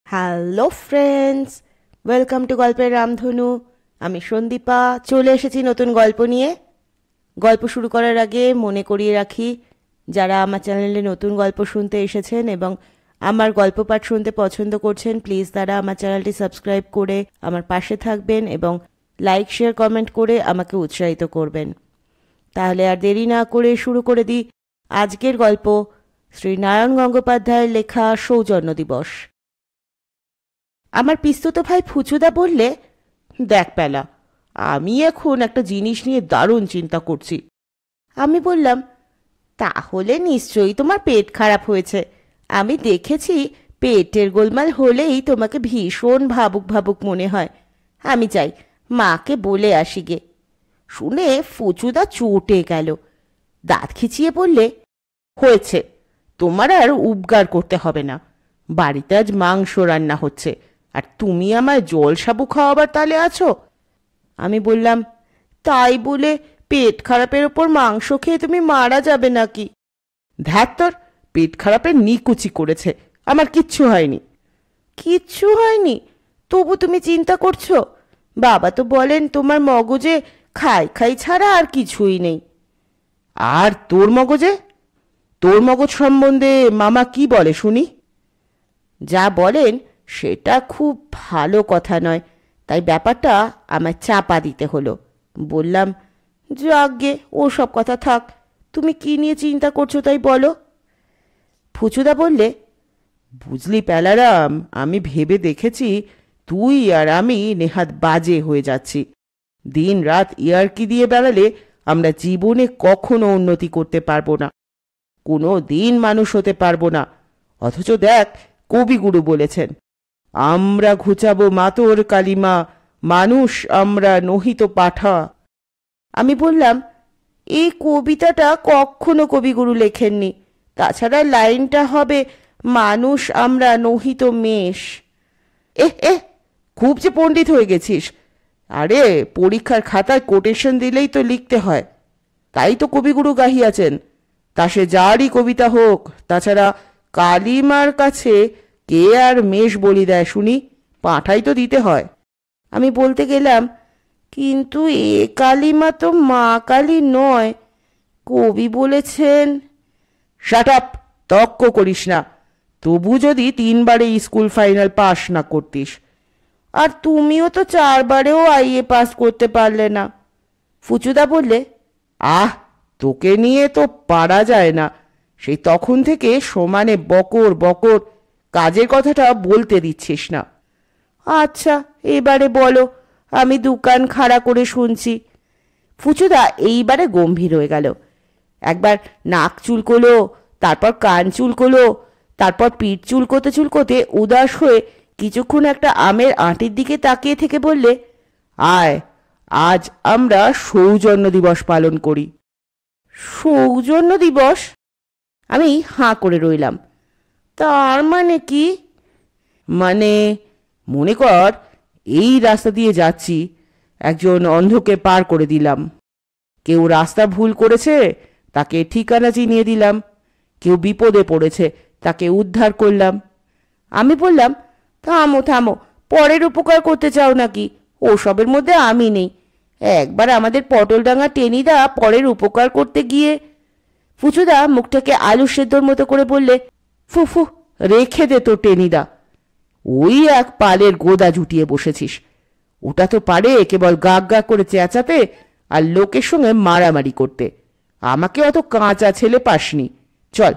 Hello friends, welcome to গল্পের রামধনু। আমি সন্দীপা চলে এসেছি নতুন গল্প নিয়ে। গল্প শুরু করার আগে মনে করিয়ে রাখি, যারা আমার চ্যানেলে নতুন গল্প শুনতে এসেছেন এবং আমার গল্প পাঠ শুনতে পছন্দ করছেন, প্লিজ তারা আমার চ্যানেলটি সাবস্ক্রাইব করে আমার পাশে থাকবেন এবং লাইক শেয়ার কমেন্ট করে আমাকে উৎসাহিত করবেন। তাহলে আর দেরি না করে শুরু করে দিই আজকের গল্প, শ্রী নারায়ণ গঙ্গোপাধ্যায়ের লেখা সৌজন্য দিবস। আমার পিস্তুত ভাই ফুচুদা বললে, দেখ পেলা, আমি এখন একটা জিনিস নিয়ে দারুণ চিন্তা করছি। আমি বললাম, তাহলে নিশ্চয়ই তোমার পেট খারাপ হয়েছে। আমি দেখেছি পেটের গোলমাল হলেই তোমাকে ভীষণ ভাবুক ভাবুক মনে হয়। আমি চাই মাকে বলে আসি গে। শুনে ফুচুদা চটে গেল, দাঁত খিচিয়ে বললে, হয়েছে, তোমার আর উপকার করতে হবে না। বাড়িতে আজ মাংস রান্না হচ্ছে, আর তুমি আমায় জল সাবু খাওয়াবার তালে আছো। আমি বললাম, তাই বলে পেট খারাপের ওপর মাংস খেয়ে তুমি মারা যাবে নাকি? ধ্যাত তোর, পেট খারাপের নিকুচি করেছে, আমার কিচ্ছু হয়নি। কিচ্ছু হয়নি? তবু তুমি চিন্তা করছো? বাবা তো বলেন তোমার মগজে খাই খাই ছাড়া আর কিছুই নেই। আর তোর মগজে? তোর মগজ সম্বন্ধে মামা কি বলে শুনি? যা বলেন সেটা খুব ভালো কথা নয়, তাই ব্যাপারটা আমায় চাপা দিতে হলো। বললাম, যাকগে, ও সব কথা থাক, তুমি কি নিয়ে চিন্তা করছো তাই বলো। ফুচুদা বললে, বুঝলি প্যালারাম, আমি ভেবে দেখেছি তুই আর আমি নেহাত বাজে হয়ে যাচ্ছি। দিন রাত ইয়ার্কি দিয়ে বেড়ালে আমরা জীবনে কখনো উন্নতি করতে পারবো না, কোনো দিন মানুষ হতে পারবো না। অথচ দেখ, কবিগুরু বলেছেন, আমরা ঘুচাবো মাতর কালিমা, মানুষ আমরা নহিত পাঠা। আমি বললাম, এই কবিতাটা কখনো কবিগুরু লেখেননি। তাছাড়া লাইনটা হবে, মানুষ আমরা নহিত মেষ। খুব যে পণ্ডিত হয়ে গেছিস। আরে, পরীক্ষার খাতায় কোটেশন দিলেই তো লিখতে হয়। তাই তো কবিগুরু গাহিয়াছেন, তা সে যারই কবিতা হোক। তাছাড়া কালিমার কাছে কে আর মেষ বলি দেয় শুনি? পাঁঠাই তো দিতে হয়। আমি বলতে গেলাম, কিন্তু এ কালিমা তো মা কালী নয়, কবি বলেছেন। শাট আপ, তক্ক করিস না। তবু যদি 3বারে স্কুল ফাইনাল পাস না করতিস। আর তুমিও তো 4বারেও আইএ পাস করতে পারলে না। ফুচুদা বললে, আহ, তোকে নিয়ে তো পারা যায় না। সেই তখন থেকে সমানে বকর বকর, কাজের কথাটা বলতে দিচ্ছিস না। আচ্ছা, এবারে বলো, আমি দোকান খাড়া করে শুনছি। ফুচুদা এইবারে গম্ভীর হয়ে গেল। একবার নাক চুলকোলো, তারপর কান চুলকোলো, তারপর পিঠ চুলকোতে চুলকোতে উদাস হয়ে কিছুক্ষণ একটা আমের আঁটির দিকে তাকিয়ে থেকে বললে, আয়, আজ আমরা সৌজন্য দিবস পালন করি। সৌজন্য দিবস? আমি হাঁ করে রইলাম। তার মানে কি? মানে, মনে কর এই রাস্তা দিয়ে যাচ্ছি, একজন অন্ধকে পার করে দিলাম। কেউ রাস্তা ভুল করেছে, তাকে ঠিকানা চিনিয়ে দিলাম। কেউ বিপদে পড়েছে, তাকে উদ্ধার করলাম। আমি বললাম, থামো থামো, পরের উপকার করতে চাও নাকি? ওসবের মধ্যে আমি নেই। একবার আমাদের পটলডাঙ্গা টেনিদা পরের উপকার করতে গিয়ে। ফুচুদা মুখটাকে আলু সেদ্ধর মতো করে বললে, ফুফু, রেখে দে তো টেনিদা। ওই এক পালের গোদা জুটিয়ে বসেছিস। ওটা তো পারে কেবল গা গা করে চেঁচাতে আর লোকের সঙ্গে মারামারি করতে। আমাকে অত কাঁচা ছেলে পাসনি। চল,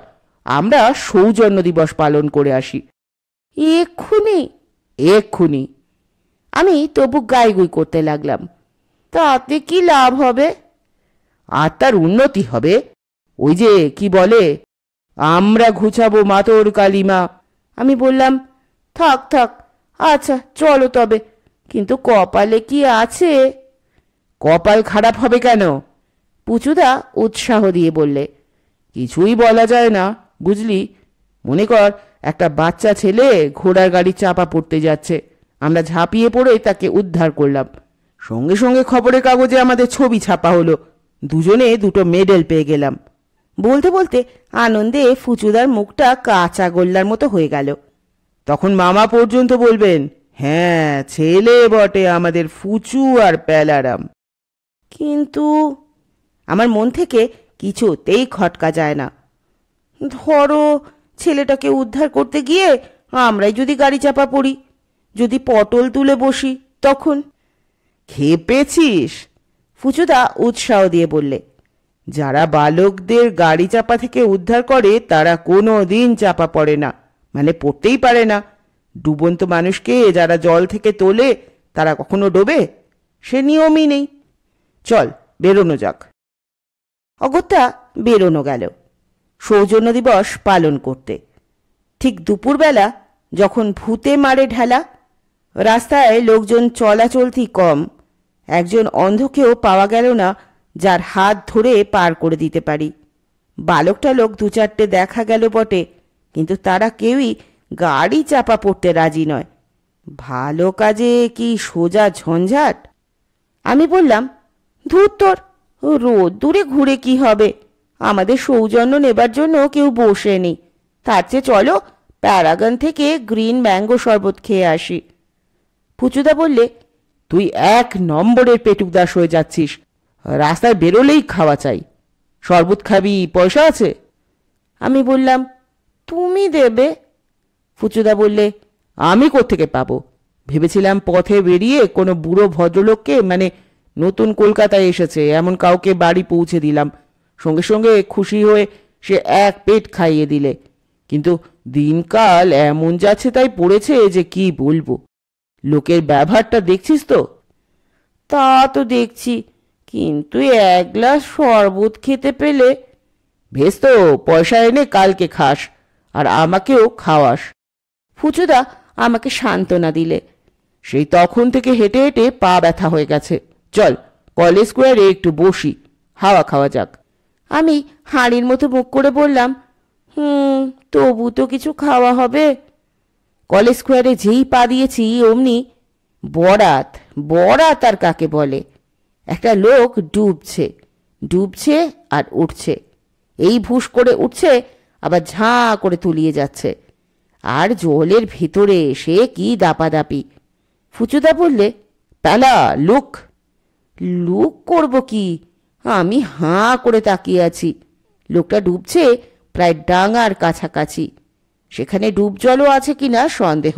আমরা সৌজন্য দিবস পালন করে আসি। এক্ষুনি? এক্ষুনি। আমি তবু গাইগুই করতে লাগলাম, তাতে কি লাভ হবে? আর তার উন্নতি হবে। ওই যে কি বলে, আমরা ঘুচাবো মাতর কালিমা। আমি বললাম, থাক থাক, আচ্ছা চলো তবে, কিন্তু কপালে কি আছে? কপাল খারাপ হবে কেন? পুচুদা উৎসাহ দিয়ে বললে, কিছুই বলা যায় না, বুঝলি। মনে কর একটা বাচ্চা ছেলে ঘোড়ার গাড়ি চাপা পড়তে যাচ্ছে, আমরা ঝাঁপিয়ে পড়ে তাকে উদ্ধার করলাম। সঙ্গে সঙ্গে খবরের কাগজে আমাদের ছবি ছাপা হলো, দুজনে 2টো মেডেল পেয়ে গেলাম। বলতে বলতে আনন্দে ফুচুদার মুখটা কাঁচা গোল্লার মতো হয়ে গেল। তখন মামা পর্যন্ত বলবেন, হ্যাঁ ছেলে বটে আমাদের ফুচু আর প্যালারাম। কিন্তু আমার মন থেকে কিছুতেই খটকা যায় না। ধরো ছেলেটাকে উদ্ধার করতে গিয়ে আমরাই যদি গাড়ি চাপা পড়ি, যদি পটল তুলে বসি, তখন? খেপেছিস? ফুচুদা উৎসাহ দিয়ে বললে, যারা বালকদের গাড়ি চাপা থেকে উদ্ধার করে তারা কোনো দিন চাপা পড়ে না, মানে পড়তেই পারে না। ডুবন্ত মানুষকে যারা জল থেকে তোলে তারা কখনো ডোবে? সে নিয়মই নেই। চল বেরোনো যাক। অগত্যা বেরোনো গেল সৌজন্য দিবস পালন করতে। ঠিক দুপুরবেলা, যখন ভূতে মারে ঢালা, রাস্তায় লোকজন চলাচলতি কম, একজন অন্ধকেও পাওয়া গেল না যার হাত ধরে পার করে দিতে পারি। বালকটা লোক দু চারটে দেখা গেল বটে, কিন্তু তারা কেউই গাড়ি চাপা পড়তে রাজি নয়। ভালো কাজে কি সোজা ঝঞ্ঝাট? আমি বললাম, ধুর তোর, রোদ দূরে ঘুরে কি হবে? আমাদের সৌজন্য নেবার জন্য কেউ বসে নেই। তার চেয়ে চলো প্যারাগন থেকে গ্রিন ম্যাঙ্গো শরবত খেয়ে আসি। ফুচুদা বললে, তুই এক নম্বরের পেটুক দাস হয়ে যাচ্ছিস। রাস্তায় বেরোলেই খাওয়া চাই। শরবত খাবি, পয়সা আছে? আমি বললাম, তুমি দেবে। ফুচুদা বললে, আমি কোত্থেকে পাবো? ভেবেছিলাম পথে বেরিয়ে কোনো বুড়ো ভদ্রলোককে, মানে নতুন কলকাতায় এসেছে এমন কাউকে বাড়ি পৌঁছে দিলাম, সঙ্গে সঙ্গে খুশি হয়ে সে এক পেট খাইয়ে দিলে। কিন্তু দিনকাল এমন যাচ্ছে তাই পড়েছে যে কি বলবো। লোকের ব্যবহারটা দেখছিস তো? তা তো দেখছি, কিন্তু এক গ্লাস শরবত খেতে পেলে। বেশ তো, পয়সা এনে কালকে খাস, আর আমাকেও খাওয়াস। ফুচুদা আমাকে সান্ত্বনা দিলে। সেই তখন থেকে হেঁটে হেঁটে পা ব্যথা হয়ে গেছে। চল কলেজ স্কোয়ারে একটু বসি, হাওয়া খাওয়া যাক। আমি হাঁড়ির মতো মুখ করে বললাম, তবু তো কিছু খাওয়া হবে। কলেজ স্কোয়ারে যেই পা দিয়েছি অমনি বরাত। বরাত আর কাকে বলে? একটা লোক ডুবছে, ডুবছে আর উঠছে, এই ভুস করে উঠছে, আবার ঝাঁ করে তুলিয়ে যাচ্ছে, আর জলের ভেতরে সে কি দাপাদাপি। ফুচুদা বললে, প্যালা লুক। লুক করব কি? আমি হাঁ করে তাকিয়ে আছি। লোকটা ডুবছে প্রায় ডাঙার কাছাকাছি। সেখানে ডুব জলও আছে কিনা সন্দেহ।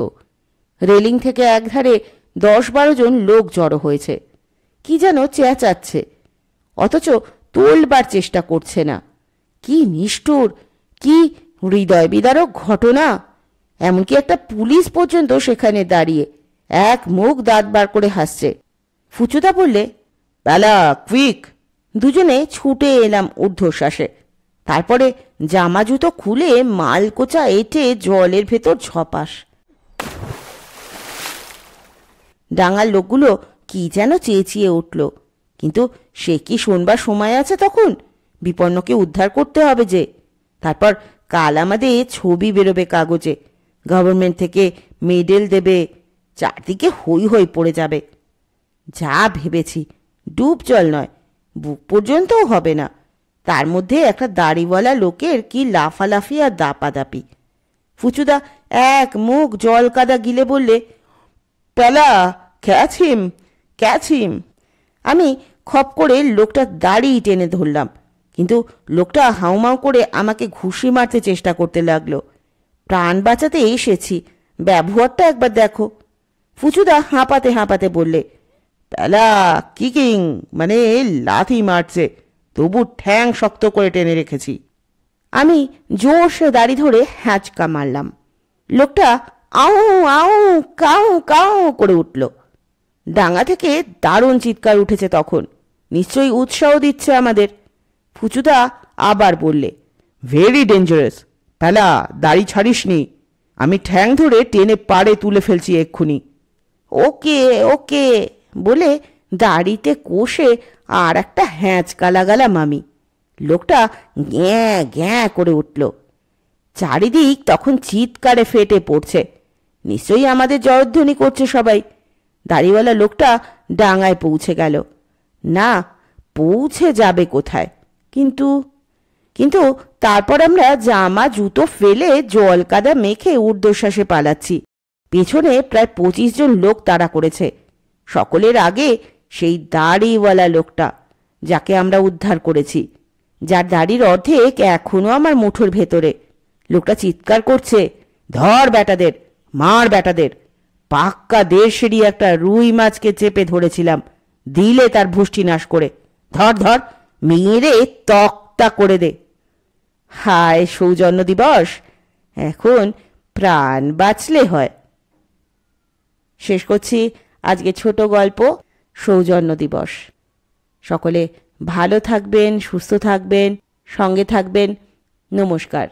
রেলিং থেকে একধারে 10-12 জন লোক জড়ো হয়েছে, কি যেন চেঁচাচ্ছে, অথচ তোলবার চেষ্টা করছে না। কি নিষ্ঠুর, কি হৃদয় বিদারক ঘটনা! এমনকি একটা পুলিশ পর্যন্ত সেখানে দাঁড়িয়ে এক মুখ দাঁত বার করে হাসছে। ফুচুদা বললে, প্যালা কুইক। দুজনে ছুটে এলাম ঊর্ধ্বশ্বাসে। তারপরে জামা জুতো খুলে মালকোচা এঁটে জলের ভেতর ঝপাস। ডাঙার লোকগুলো কি যেন চেঁচিয়ে উঠল, কিন্তু সে কি শোনবার সময় আছে তখন? বিপন্নকে উদ্ধার করতে হবে যে। তারপর কাল আমাদের ছবি বেরোবে কাগজে, গভর্নমেন্ট থেকে মেডেল দেবে, চারদিকে হই হই পড়ে যাবে। যা ভেবেছি, ডুব জল নয়, বুক পর্যন্তও হবে না, তার মধ্যে একটা দাড়িওয়ালা লোকের কি লাফালাফি আর দাপাদাপি। ফুচুদা এক মুখ জল কাদা গিলে বললে, প্যালা ক্যাচ হিম, ক্যাচ হিম। আমি খপ করে লোকটা দাড়ি টেনে ধরলাম, কিন্তু লোকটা হাউমাউ করে আমাকে ঘুষি মারতে চেষ্টা করতে লাগলো। প্রাণ বাঁচাতে এসেছি, ব্যবহারটা একবার দেখো। ফুচুদা হাঁপাতে হাঁপাতে বললে, প্যালা কিকিং, মানে লাথি মারছে, তবু ঠ্যাং শক্ত করে টেনে রেখেছি। আমি জোরসে দাড়ি ধরে হ্যাঁচকা মারলাম। লোকটা আউ আউ কাউ কাউ করে উঠল। ডাঙা থেকে দারুণ চিৎকার উঠেছে তখন, নিশ্চয়ই উৎসাহ দিচ্ছে আমাদের। ফুচুদা আবার বললে, ভেরি ডেঞ্জারাস, প্যালা দাড়ি ছাড়িসনি, আমি ঠ্যাং ধরে টেনে পাড়ে তুলে ফেলছি এক্ষুনি। ওকে ওকে বলে দাড়িতে কষে আর একটা হ্যাঁচকা লাগালাম আমি। লোকটা গ্যাঁ গ্যাঁ করে উঠল। চারিদিক তখন চিৎকারে ফেটে পড়ছে, নিশ্চয়ই আমাদের জয়ধ্বনি করছে সবাই। দাড়িওয়ালা লোকটা ডাঙায় পৌঁছে গেল। না, পৌঁছে যাবে কোথায়? কিন্তু কিন্তু তারপর আমরা জামা জুতো ফেলে জল কাদা মেখে ঊর্ধ্বশ্বাসে পালাচ্ছি। পেছনে প্রায় 25 জন লোক তাড়া করেছে। সকলের আগে সেই দাড়িওয়ালা লোকটা, যাকে আমরা উদ্ধার করেছি, যার দাড়ির অর্ধেক এখনো আমার মুঠোর ভেতরে। লোকটা চিৎকার করছে, ধর ব্যাটাদের, মার ব্যাটাদের। পাক্কা দেড়শেরই একটা রুই মাছকে চেপে ধরেছিলাম, দিলে তার ভুষ্টি নাশ করে। ধর ধর, মেরে তক্তা করে দে। হায় সৌজন্য দিবস, এখন প্রাণ বাঁচলে হয়। শেষ করছি আজকে ছোট গল্প সৌজন্য দিবস। সকলে ভালো থাকবেন, সুস্থ থাকবেন, সঙ্গে থাকবেন। নমস্কার।